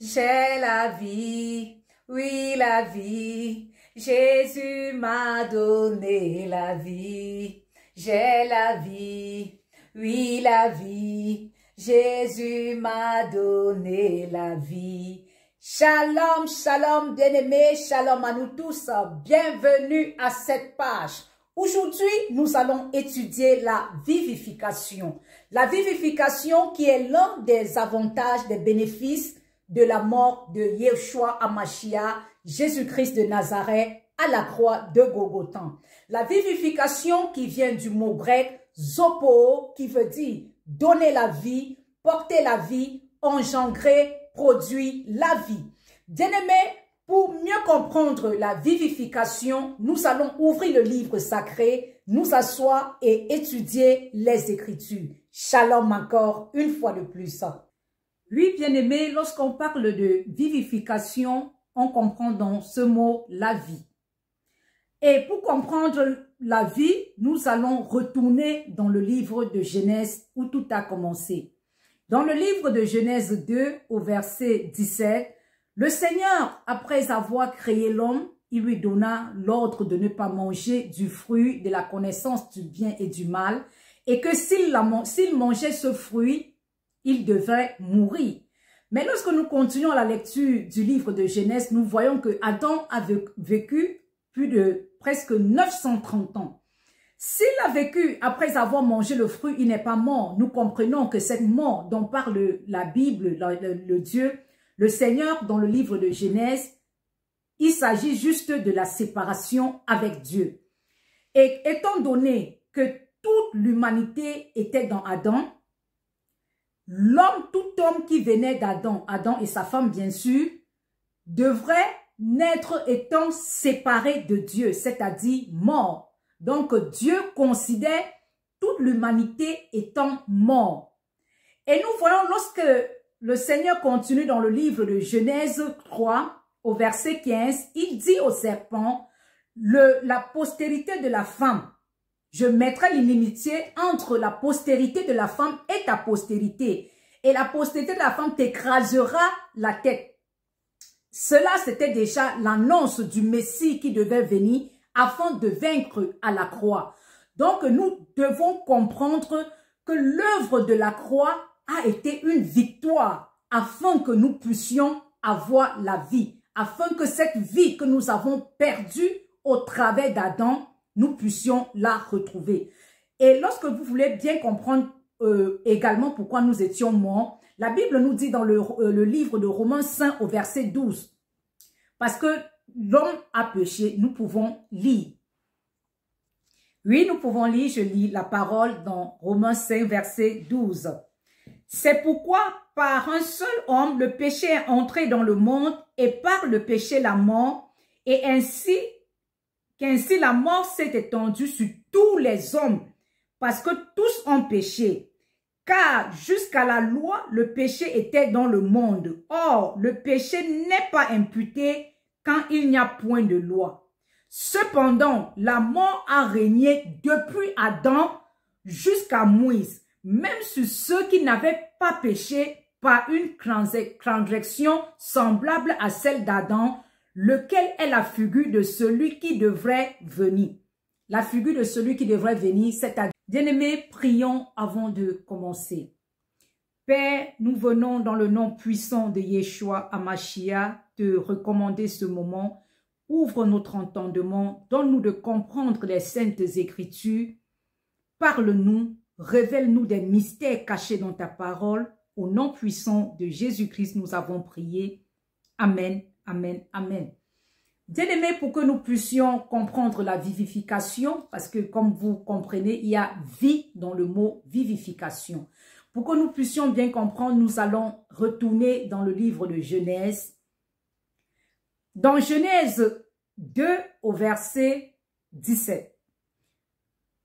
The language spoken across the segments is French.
J'ai la vie, oui la vie. Jésus m'a donné la vie. J'ai la vie, oui la vie. Jésus m'a donné la vie. Shalom, shalom bien-aimés, shalom à nous tous. Bienvenue à cette page. Aujourd'hui, nous allons étudier la vivification. La vivification qui est l'un des avantages, des bénéfices de la mort de Yeshua HaMashiach, Jésus-Christ de Nazareth, à la croix de Golgotha. La vivification qui vient du mot grec zopo, qui veut dire donner la vie, porter la vie, engendrer, produire la vie. Bien-aimés, pour mieux comprendre la vivification, nous allons ouvrir le livre sacré, nous asseoir et étudier les Écritures. Shalom encore, une fois de plus. Oui, bien-aimés, lorsqu'on parle de vivification, on comprend dans ce mot la vie. Et pour comprendre la vie, nous allons retourner dans le livre de Genèse où tout a commencé. Dans le livre de Genèse 2, au verset 17, le Seigneur, après avoir créé l'homme, il lui donna l'ordre de ne pas manger du fruit de la connaissance du bien et du mal, et que s'il mangeait ce fruit, il devrait mourir. Mais lorsque nous continuons la lecture du livre de Genèse, nous voyons que Adam a vécu plus de presque 930 ans. S'il a vécu après avoir mangé le fruit, il n'est pas mort. Nous comprenons que cette mort dont parle la Bible, le Dieu, le Seigneur dans le livre de Genèse, il s'agit juste de la séparation avec Dieu. Et étant donné que toute l'humanité était dans Adam, l'homme, tout homme qui venait d'Adam, Adam et sa femme bien sûr, devrait naître étant séparé de Dieu, c'est-à-dire mort. Donc Dieu considère toute l'humanité étant mort. Et nous voyons lorsque le Seigneur continue dans le livre de Genèse 3, au verset 15, il dit au serpent, la postérité de la femme, je mettrai l'inimitié entre la postérité de la femme et ta postérité. Et la postérité de la femme t'écrasera la tête. Cela, c'était déjà l'annonce du Messie qui devait venir afin de vaincre à la croix. Donc, nous devons comprendre que l'œuvre de la croix a été une victoire afin que nous puissions avoir la vie. Afin que cette vie que nous avons perdue au travers d'Adam, nous puissions la retrouver. Et lorsque vous voulez bien comprendre également pourquoi nous étions morts, la Bible nous dit dans le livre de Romains 5 au verset 12, parce que l'homme a péché, nous pouvons lire. Oui, nous pouvons lire, je lis la parole dans Romains 5 verset 12. C'est pourquoi par un seul homme, le péché est entré dans le monde et par le péché la mort, et qu'ainsi la mort s'est étendue sur tous les hommes, parce que tous ont péché. Car jusqu'à la loi, le péché était dans le monde. Or, le péché n'est pas imputé quand il n'y a point de loi. Cependant, la mort a régné depuis Adam jusqu'à Moïse, même sur ceux qui n'avaient pas péché par une transgression semblable à celle d'Adam, lequel est la figure de celui qui devrait venir. La figure de celui qui devrait venir, c'est-à-dire, bien-aimés, prions avant de commencer. Père, nous venons dans le nom puissant de Yeshua HaMashiach te recommander ce moment. Ouvre notre entendement, donne-nous de comprendre les saintes écritures. Parle-nous, révèle-nous des mystères cachés dans ta parole. Au nom puissant de Jésus-Christ, nous avons prié. Amen, amen, amen. Bien-aimés, pour que nous puissions comprendre la vivification, parce que comme vous comprenez, il y a vie dans le mot vivification. Pour que nous puissions bien comprendre, nous allons retourner dans le livre de Genèse. Dans Genèse 2 au verset 17,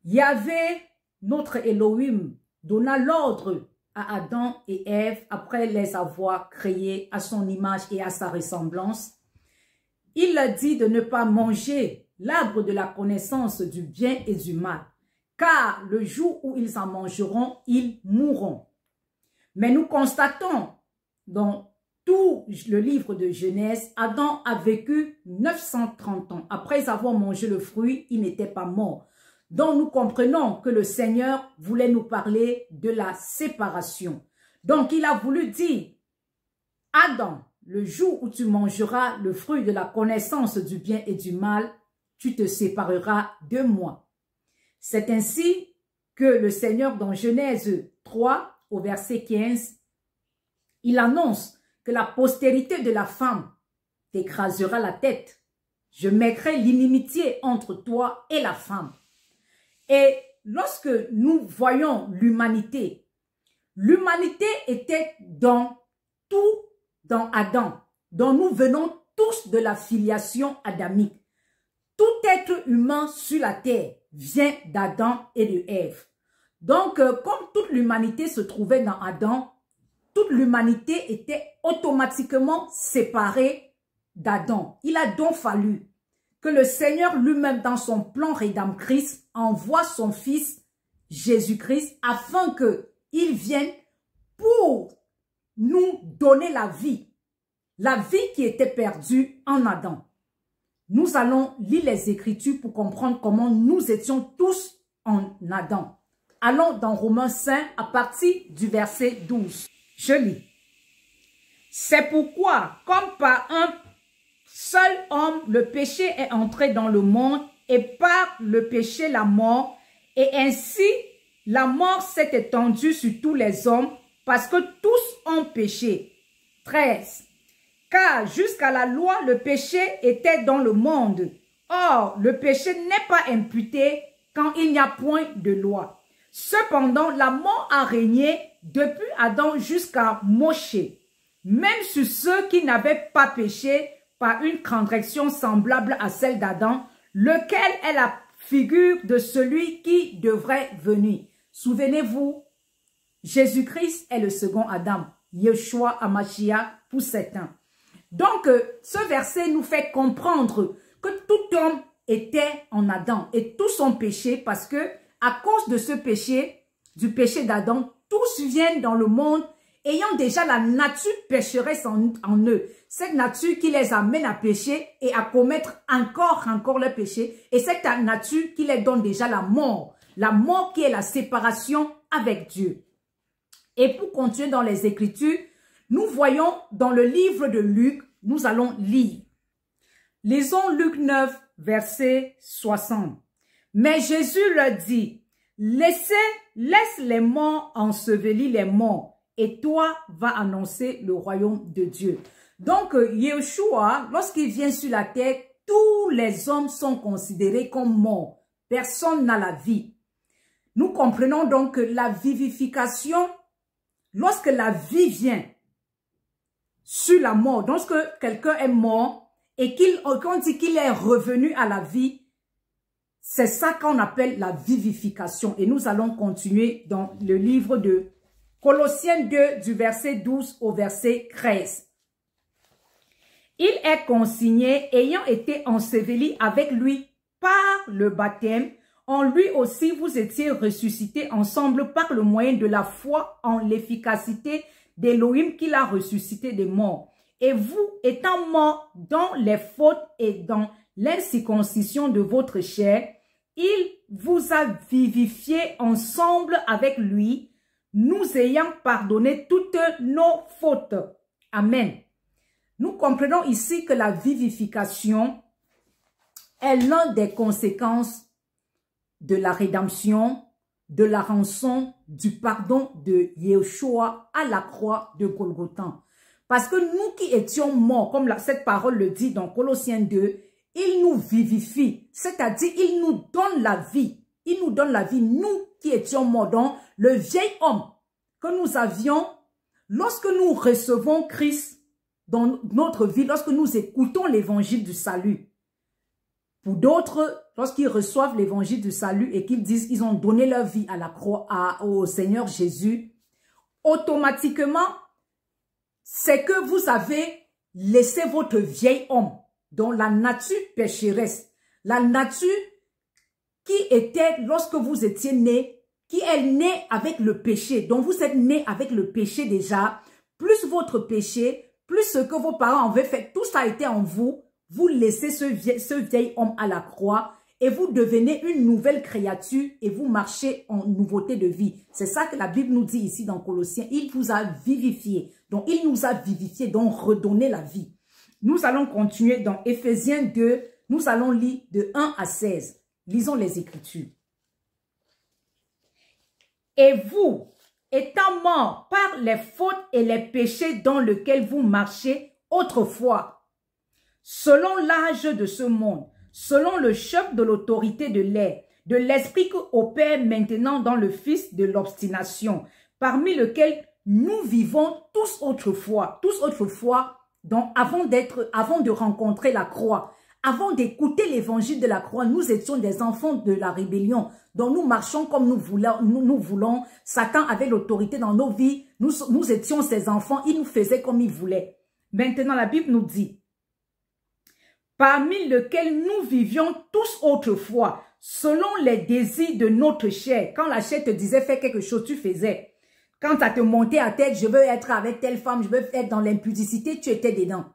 Yahvé, notre Elohim, donna l'ordre à Adam et Ève après les avoir créés à son image et à sa ressemblance. Il a dit de ne pas manger l'arbre de la connaissance du bien et du mal, car le jour où ils en mangeront, ils mourront. Mais nous constatons dans tout le livre de Genèse, Adam a vécu 930 ans. Après avoir mangé le fruit, il n'était pas mort. Donc nous comprenons que le Seigneur voulait nous parler de la séparation. Donc il a voulu dire, Adam, le jour où tu mangeras le fruit de la connaissance du bien et du mal, tu te sépareras de moi. C'est ainsi que le Seigneur dans Genèse 3 au verset 15, il annonce que la postérité de la femme t'écrasera la tête. Je mettrai l'inimitié entre toi et la femme. Et lorsque nous voyons l'humanité, l'humanité était dans tout, dans Adam, dont nous venons tous de la filiation adamique. Tout être humain sur la terre vient d'Adam et de Ève. Donc, comme toute l'humanité se trouvait dans Adam, toute l'humanité était automatiquement séparée d'Adam. Il a donc fallu que le Seigneur lui-même, dans son plan rédempteur, envoie son Fils Jésus-Christ afin qu'il vienne pour nous donner la vie qui était perdue en Adam. Nous allons lire les Écritures pour comprendre comment nous étions tous en Adam. Allons dans Romains 5 à partir du verset 12. Je lis. C'est pourquoi, comme par un seul homme, le péché est entré dans le monde et par le péché la mort, et ainsi la mort s'est étendue sur tous les hommes parce que tous ont péché. 13. Car jusqu'à la loi, le péché était dans le monde. Or, le péché n'est pas imputé quand il n'y a point de loi. Cependant, la mort a régné depuis Adam jusqu'à Moshe, même sur ceux qui n'avaient pas péché par une transgression semblable à celle d'Adam, lequel est la figure de celui qui devrait venir. Souvenez-vous, Jésus-Christ est le second Adam, Yeshua Hamashiach pour certains. Donc, ce verset nous fait comprendre que tout homme était en Adam et tous ont péché parce que à cause de ce péché, du péché d'Adam, tous viennent dans le monde ayant déjà la nature pécheresse en eux. Cette nature qui les amène à pécher et à commettre encore le péché. Et cette nature qui les donne déjà la mort. La mort qui est la séparation avec Dieu. Et pour continuer dans les Écritures, nous voyons dans le livre de Luc, nous allons lire. Lisons Luc 9, verset 60. Mais Jésus leur dit, laisse les morts ensevelir les morts, et toi va annoncer le royaume de Dieu. Donc, Yeshua, lorsqu'il vient sur la terre, tous les hommes sont considérés comme morts. Personne n'a la vie. Nous comprenons donc que la vivification, lorsque la vie vient sur la mort, lorsque quelqu'un est mort et qu'on dit qu'il est revenu à la vie, c'est ça qu'on appelle la vivification. Et nous allons continuer dans le livre de Colossiens 2, du verset 12 au verset 13. Il est consigné, ayant été enseveli avec lui par le baptême, en lui aussi vous étiez ressuscités ensemble par le moyen de la foi en l'efficacité d'Élohim qu'il a ressuscité des morts. Et vous, étant morts dans les fautes et dans l'incirconcision de votre chair, il vous a vivifiés ensemble avec lui, nous ayant pardonné toutes nos fautes. Amen. Nous comprenons ici que la vivification est l'une des conséquences de la rédemption, de la rançon, du pardon de Yeshua à la croix de Golgotha. Parce que nous qui étions morts, comme cette parole le dit dans Colossiens 2, il nous vivifie, c'est-à-dire il nous donne la vie. Il nous donne la vie, nous qui étions morts dans le vieil homme que nous avions lorsque nous recevons Christ dans notre vie, lorsque nous écoutons l'évangile du salut. Pour d'autres, lorsqu'ils reçoivent l'évangile du salut et qu'ils disent qu'ils ont donné leur vie à la croix, au Seigneur Jésus, automatiquement, c'est que vous avez laissé votre vieil homme, dont la nature pécheresse, la nature qui était lorsque vous étiez né, qui est née avec le péché, dont vous êtes né avec le péché déjà, plus votre péché, plus ce que vos parents avaient fait, tout ça a été en vous, vous laissez ce vieil homme à la croix et vous devenez une nouvelle créature et vous marchez en nouveauté de vie. C'est ça que la Bible nous dit ici dans Colossiens. Il vous a vivifié. Donc, il nous a vivifié, donc redonné la vie. Nous allons continuer dans Éphésiens 2. Nous allons lire de 1 à 16. Lisons les Écritures. Et vous, étant morts par les fautes et les péchés dans lesquels vous marchez autrefois, selon l'âge de ce monde, selon le choc de l'autorité de l'air, de l'esprit qui opère maintenant dans le fils de l'obstination, parmi lequel nous vivons tous autrefois, donc avant de rencontrer la croix, avant d'écouter l'évangile de la croix, nous étions des enfants de la rébellion, dont nous marchons comme nous voulons. Satan avait l'autorité dans nos vies, nous étions ses enfants, il nous faisait comme il voulait. Maintenant, la Bible nous dit, parmi lesquels nous vivions tous autrefois, selon les désirs de notre chair. Quand la chair te disait fais quelque chose, tu faisais. Quand ça te montait à tête, je veux être avec telle femme, je veux être dans l'impudicité, tu étais dedans.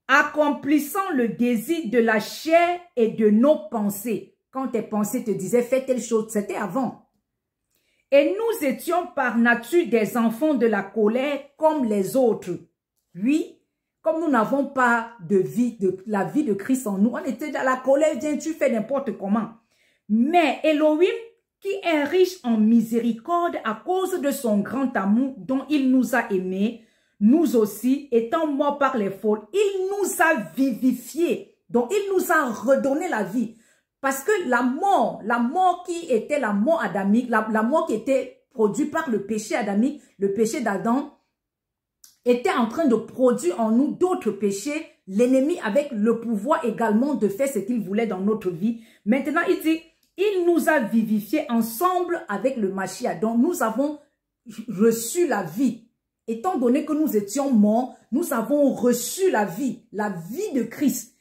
Accomplissant le désir de la chair et de nos pensées. Quand tes pensées te disaient fais telle chose, c'était avant. Et nous étions par nature des enfants de la colère comme les autres. Oui. Comme nous n'avons pas la vie de Christ en nous, on était dans la colère, viens, tu fais n'importe comment. Mais Elohim, qui est riche en miséricorde à cause de son grand amour dont il nous a aimés, nous aussi, étant morts par les fautes, il nous a vivifiés. Donc, il nous a redonné la vie. Parce que la mort qui était la mort adamique, la mort qui était produite par le péché adamique, le péché d'Adam, était en train de produire en nous d'autres péchés. L'ennemi avec le pouvoir également de faire ce qu'il voulait dans notre vie. Maintenant, il dit, il nous a vivifiés ensemble avec le Mashiach. Donc, nous avons reçu la vie. Étant donné que nous étions morts, nous avons reçu la vie de Christ.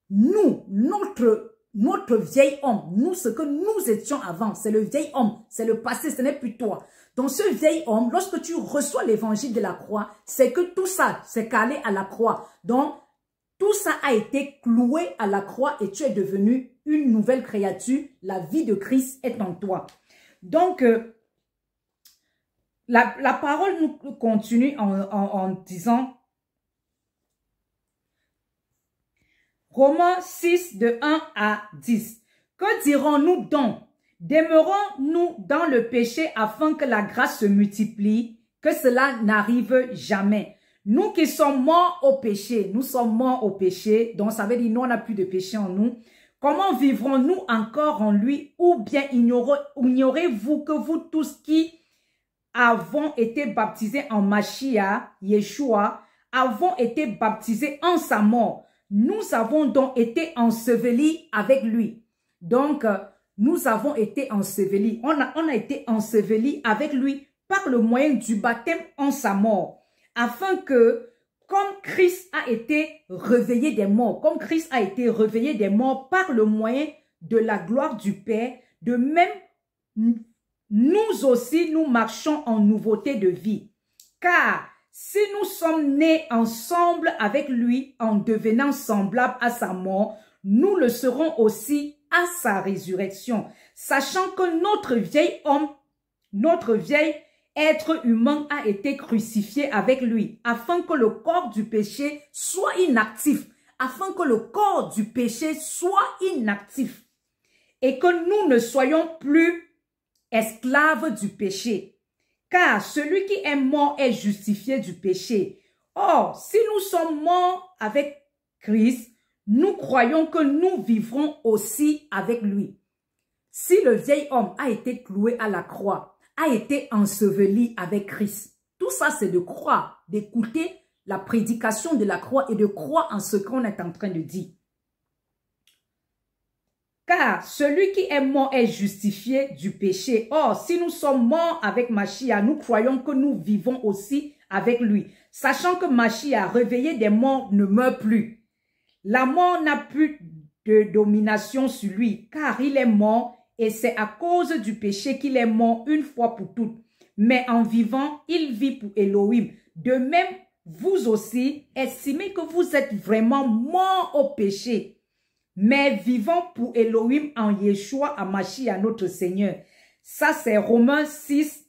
Nous, notre vieil homme, nous, ce que nous étions avant, c'est le vieil homme, c'est le passé, ce n'est plus toi. Donc ce vieil homme, lorsque tu reçois l'évangile de la croix, c'est que tout ça, c'est calé à la croix. Donc, tout ça a été cloué à la croix et tu es devenu une nouvelle créature. La vie de Christ est en toi. Donc, la parole nous continue en disant, Romains 6 de 1 à 10. Que dirons-nous donc? Demeurons-nous dans le péché afin que la grâce se multiplie, que cela n'arrive jamais. Nous qui sommes morts au péché, nous sommes morts au péché, donc ça veut dire nous on n'a plus de péché en nous. Comment vivrons-nous encore en lui? Ou bien ignorez-vous que vous tous qui avons été baptisés en Mashiach, Yeshua, avons été baptisés en sa mort. Nous avons donc été ensevelis avec lui. Donc, nous avons été ensevelis. On a été ensevelis avec lui par le moyen du baptême en sa mort. Afin que, comme Christ a été réveillé des morts, par le moyen de la gloire du Père, de même, nous aussi, nous marchons en nouveauté de vie. Car, si nous sommes nés ensemble avec lui en devenant semblables à sa mort, nous le serons aussi à sa résurrection, sachant que notre vieil homme, notre vieil être humain a été crucifié avec lui, afin que le corps du péché soit inactif, et que nous ne soyons plus esclaves du péché. Car celui qui est mort est justifié du péché. Or, si nous sommes morts avec Christ, nous croyons que nous vivrons aussi avec lui. Si le vieil homme a été cloué à la croix, a été enseveli avec Christ, tout ça c'est de croire, d'écouter la prédication de la croix et de croire en ce qu'on est en train de dire. Car celui qui est mort est justifié du péché. Or, si nous sommes morts avec Mashiach, nous croyons que nous vivons aussi avec lui. Sachant que Mashiach, réveillé des morts, ne meurt plus. La mort n'a plus de domination sur lui, car il est mort et c'est à cause du péché qu'il est mort une fois pour toutes. Mais en vivant, il vit pour Elohim. De même, vous aussi, estimez que vous êtes vraiment morts au péché, mais vivants pour Elohim en Yeshua HaMashiach, notre Seigneur. Ça, c'est Romains 6,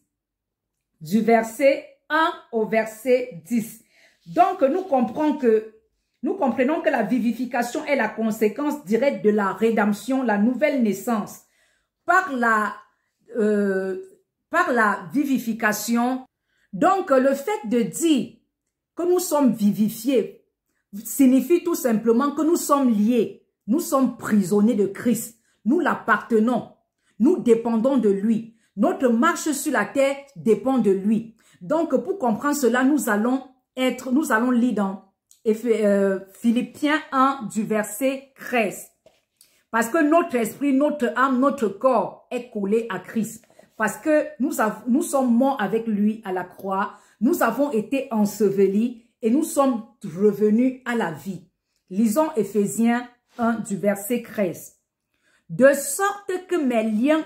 du verset 1 au verset 10. Donc, nous comprenons que la vivification est la conséquence directe de la rédemption, la nouvelle naissance. Par la vivification, donc le fait de dire que nous sommes vivifiés signifie tout simplement que nous sommes liés, nous sommes prisonniers de Christ, nous l'appartenons, nous dépendons de lui. Notre marche sur la terre dépend de lui. Donc, pour comprendre cela, nous allons lire dans Philippiens 1 du verset 13. Parce que notre esprit, notre âme, notre corps est collé à Christ. Parce que nous sommes morts avec lui à la croix. Nous avons été ensevelis et nous sommes revenus à la vie. Lisons Éphésiens 1 du verset 13. De sorte que mes liens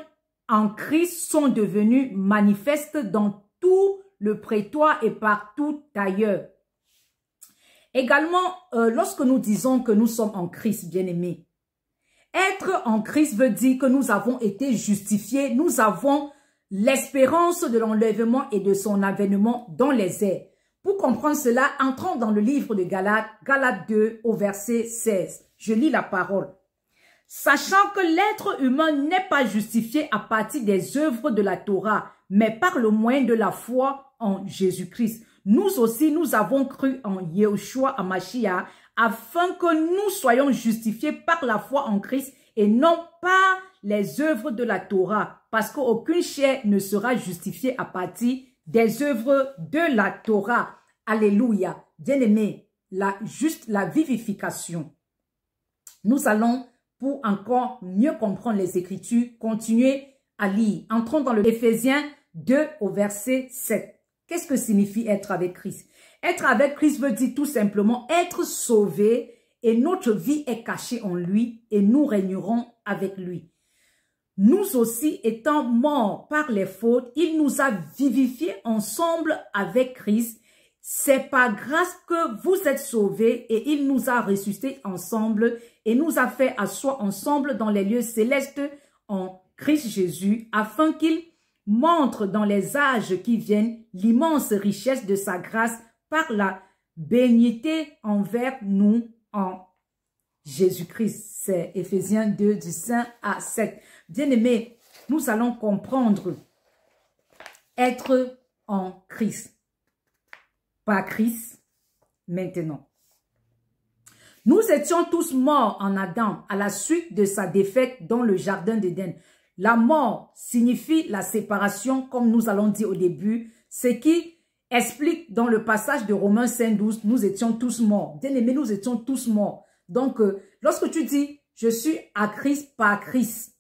en Christ sont devenus manifestes dans tout le prétoire et partout ailleurs. Également, lorsque nous disons que nous sommes en Christ, bien-aimés, être en Christ veut dire que nous avons été justifiés, nous avons l'espérance de l'enlèvement et de son avènement dans les airs. Pour comprendre cela, entrons dans le livre de Galates, Galates 2 au verset 16. Je lis la parole. Sachant que l'être humain n'est pas justifié à partir des œuvres de la Torah, mais par le moyen de la foi en Jésus-Christ. Nous aussi, nous avons cru en Yeshua HaMashiach afin que nous soyons justifiés par la foi en Christ et non par les œuvres de la Torah, parce qu'aucune chair ne sera justifiée à partir des œuvres de la Torah. Alléluia. Bien-aimés, la vivification. Nous allons, pour encore mieux comprendre les Écritures, continuer à lire. Entrons dans le Éphésiens 2 au verset 7. Qu'est-ce que signifie être avec Christ? Être avec Christ veut dire tout simplement être sauvé et notre vie est cachée en lui et nous régnerons avec lui. Nous aussi étant morts par les fautes, il nous a vivifiés ensemble avec Christ. C'est par grâce que vous êtes sauvés et il nous a ressuscités ensemble et nous a fait asseoir ensemble dans les lieux célestes en Christ Jésus afin qu'il montre dans les âges qui viennent l'immense richesse de sa grâce par la bénignité envers nous en Jésus-Christ. C'est Éphésiens 2 du 5 à 7. Bien-aimés, nous allons comprendre être en Christ. Pas Christ maintenant. Nous étions tous morts en Adam à la suite de sa défaite dans le jardin d'Éden. La mort signifie la séparation, comme nous allons dire au début, ce qui explique dans le passage de Romains 5:12, nous étions tous morts. Bien-aimés, nous étions tous morts. Donc, lorsque tu dis, je suis à Christ par Christ,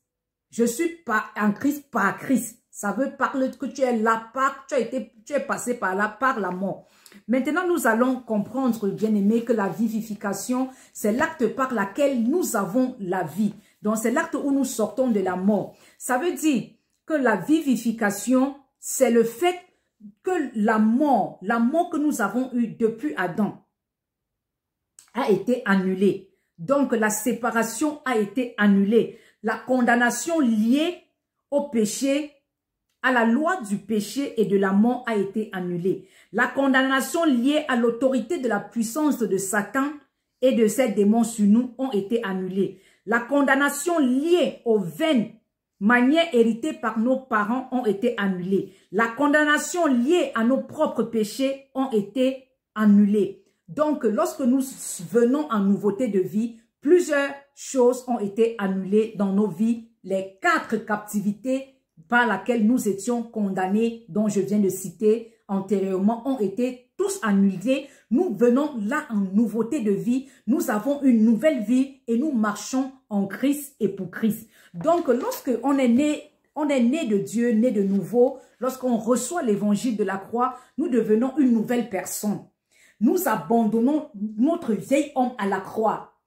je suis pas en Christ par Christ, ça veut parler que tu es là par, tu es passé par là par la mort. Maintenant, nous allons comprendre, bien-aimés, que la vivification, c'est l'acte par lequel nous avons la vie. Donc, c'est l'acte où nous sortons de la mort. Ça veut dire que la vivification, c'est le fait que la mort que nous avons eue depuis Adam a été annulée. Donc, la séparation a été annulée. La condamnation liée au péché, à la loi du péché et de la mort a été annulée. La condamnation liée à l'autorité de la puissance de Satan et de ses démons sur nous ont été annulées. La condamnation liée aux vaines manières héritées par nos parents ont été annulées. La condamnation liée à nos propres péchés ont été annulées. Donc, lorsque nous venons en nouveauté de vie, plusieurs choses ont été annulées dans nos vies. Les 4 captivités par lesquelles nous étions condamnés, dont je viens de citer antérieurement, ont été tous annulés. Nous venons là en nouveauté de vie. Nous avons une nouvelle vie et nous marchons en Christ et pour Christ. Donc, lorsqu'on est né de Dieu, né de nouveau, lorsqu'on reçoit l'évangile de la croix, nous devenons une nouvelle personne. Nous abandonnons notre vieil homme à la croix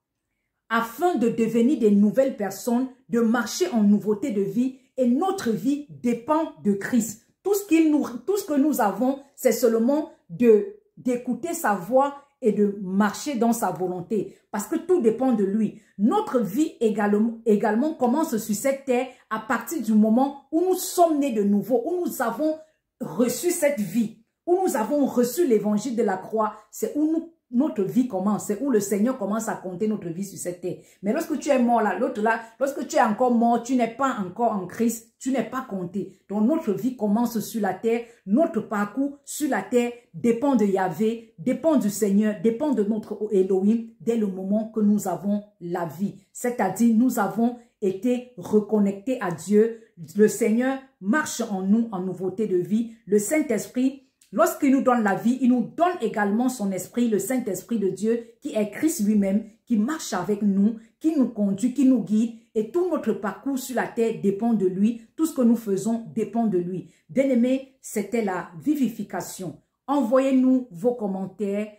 afin de devenir des nouvelles personnes, de marcher en nouveauté de vie et notre vie dépend de Christ. Tout ce que nous avons, c'est seulement de d'écouter sa voix et de marcher dans sa volonté. Parce que tout dépend de lui. Notre vie également commence sur cette terre à partir du moment où nous sommes nés de nouveau, où nous avons reçu cette vie, où nous avons reçu l'évangile de la croix. C'est où notre vie commence, c'est où le Seigneur commence à compter notre vie sur cette terre. Mais lorsque tu es mort là, l'autre là, lorsque tu es encore mort, tu n'es pas encore en Christ, tu n'es pas compté. Donc notre vie commence sur la terre, notre parcours sur la terre dépend de Yahvé, dépend du Seigneur, dépend de notre Elohim dès le moment que nous avons la vie. C'est-à-dire nous avons été reconnectés à Dieu. Le Seigneur marche en nous en nouveauté de vie. Le Saint-Esprit, lorsqu'il nous donne la vie, il nous donne également son esprit, le Saint-Esprit de Dieu, qui est Christ lui-même, qui marche avec nous, qui nous conduit, qui nous guide. Et tout notre parcours sur la terre dépend de lui. Tout ce que nous faisons dépend de lui. Bien-aimés, c'était la vivification. Envoyez-nous vos commentaires.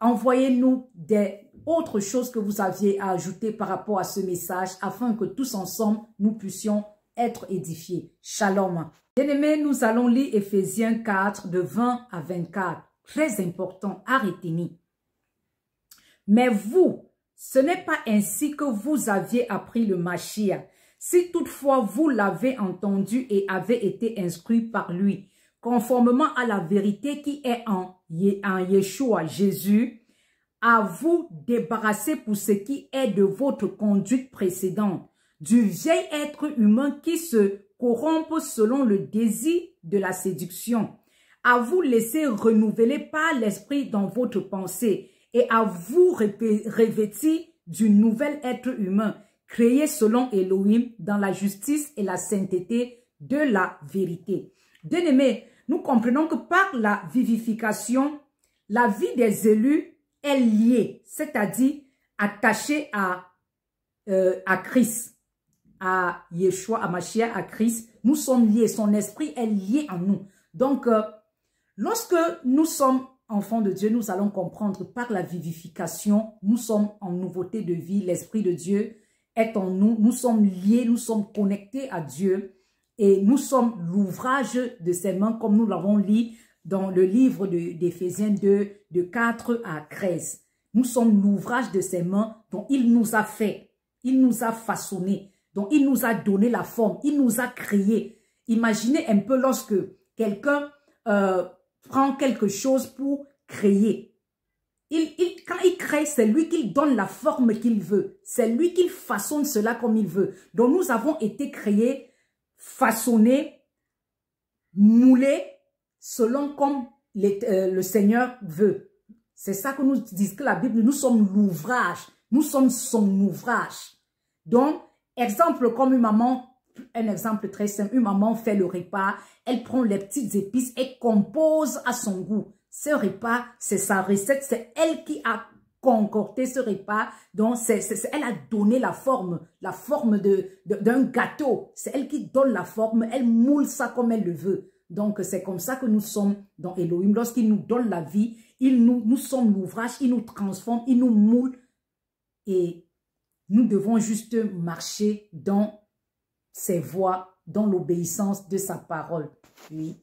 Envoyez-nous des autres choses que vous aviez à ajouter par rapport à ce message, afin que tous ensemble, nous puissions être édifiés. Shalom. Bien-aimés, nous allons lire Éphésiens 4, de 20 à 24. Très important, à retenir. Mais vous, ce n'est pas ainsi que vous aviez appris le Mashiach. Si toutefois vous l'avez entendu et avez été instruit par lui, conformément à la vérité qui est en Yeshua, Jésus, à vous débarrasser pour ce qui est de votre conduite précédente, du vieil être humain qui se corrompt selon le désir de la séduction, à vous laisser renouveler par l'esprit dans votre pensée et à vous revêtir du nouvel être humain, créé selon Elohim dans la justice et la sainteté de la vérité. Bien-aimés, nous comprenons que par la vivification, la vie des élus est liée, c'est-à-dire attachée à Christ, à Yeshua, à Mashiach, à Christ. Nous sommes liés, son esprit est lié en nous. Donc, lorsque nous sommes enfants de Dieu, nous allons comprendre par la vivification, nous sommes en nouveauté de vie, l'esprit de Dieu est en nous, nous sommes liés, nous sommes connectés à Dieu et nous sommes l'ouvrage de ses mains comme nous l'avons lu dans le livre d'Éphésiens 2, de 4 à 13. Nous sommes l'ouvrage de ses mains dont il nous a fait, il nous a façonné, dont il nous a donné la forme, il nous a créé. Imaginez un peu lorsque quelqu'un prend quelque chose pour créer. Quand il crée, c'est lui qui donne la forme qu'il veut. C'est lui qui façonne cela comme il veut. Donc nous avons été créés, façonnés, moulés, selon comme le Seigneur veut. C'est ça que nous dit que la Bible, nous sommes l'ouvrage. Nous sommes son ouvrage. Donc, exemple comme une maman, un exemple très simple, une maman fait le repas, elle prend les petites épices et compose à son goût. Ce repas, c'est sa recette, c'est elle qui a concocté ce repas. Donc, elle a donné la forme d'un gâteau. C'est elle qui donne la forme, elle moule ça comme elle le veut. Donc, c'est comme ça que nous sommes dans Elohim. Lorsqu'il nous donne la vie, nous sommes l'ouvrage, il nous transforme, il nous moule. Et nous devons juste marcher dans ses voies, dans l'obéissance de sa parole. Oui.